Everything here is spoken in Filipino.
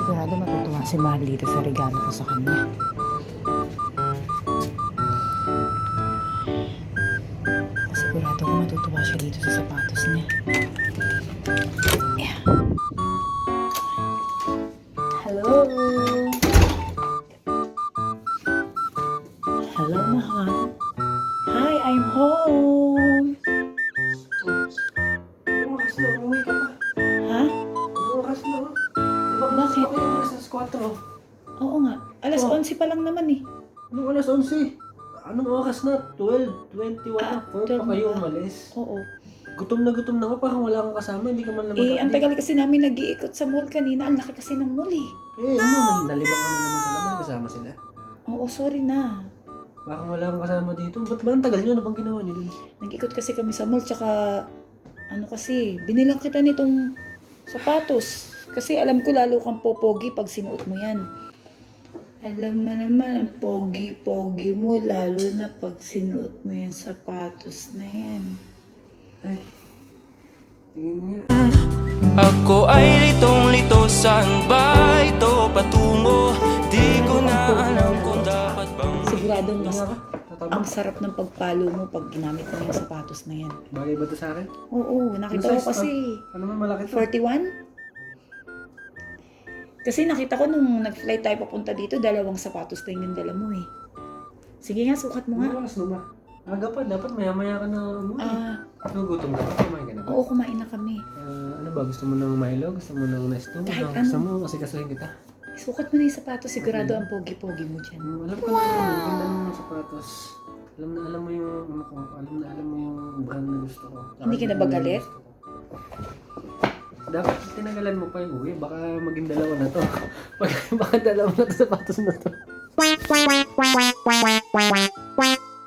Sigurado matutuwa si Mahal dito sa regalo ko sa kanya. Sigurado ko matutuwa siya dito sa sapatos niya. Yeah. Hello? Hello, Mahal. Hi, I'm home. Oras na, umuwi ka pa. Ha? Oras na. Diba Bakit? okay, oras na 4. Oo nga. Alas 11 pa lang naman eh. Anong alas 11? Anong oras na? 12:21 na. Kung pa 12 kayo na. umalis. Oo. Gutom na ako. Parang wala kang kasama. Hindi ka man lang Eh, ang mag-update. tagal kasi namin nag-iikot sa mall kanina. Ang laki kasi ng mall eh. Eh, ano? Nalibang ka na naman sa laman. Kasama sila. Oo, sorry na. Parang wala kang kasama dito. Ba't ba ang tagal nyo? Ano bang ginawa nyo dun? Nag-ikot kasi kami sa mall, tsaka ano kasi, binilang kita nitong sapatos. Kasi alam ko lalo kang popogi pag sinuot mo yan. Alam mo naman, ang pogi-pogi mo, lalo na pag sinuot mo yung sapatos na yan. Ay. Tingin nga. Ako ay litong-lito, saan ba ito patungo? Di ko na alam kung dapat bang Siguradong mas, Tingin ka? ang Tatama? sarap ng pagpalo mo pag ginamit mo yung sapatos na yan. Bagay ba ito sa akin? Oo, nakita ko Ano size kasi Ano man malaki to? 41. Kasi nakita ko nung nag-flight tayo papunta dito, dalawang sapatos na yung dala mo eh. Sige nga, sukat mo nga. Ano oras na ba? Aga pa. Dapat maya-maya ka na umuwi. Nagugutom ka pa. Kumain ka na ba? Oo, kumain na kami. Ano ba? Gusto mo ng Milo? Gusto mo ng Nesto? Kahit Gusto ano. mo kasi kasuhin kita? Sukat mo na yung sapatos, sigurado ang pogi-pogi mo dyan. Alam ko na yun. Ganda ng mga sapatos. Alam mo yung ano ko. Alam mo yung brand na gusto ko. Hindi ka na ba galit? Dapat tinagalan mo pa yung uwi. Baka maging dalawa na to. Baka dalawa na to sapatos na to.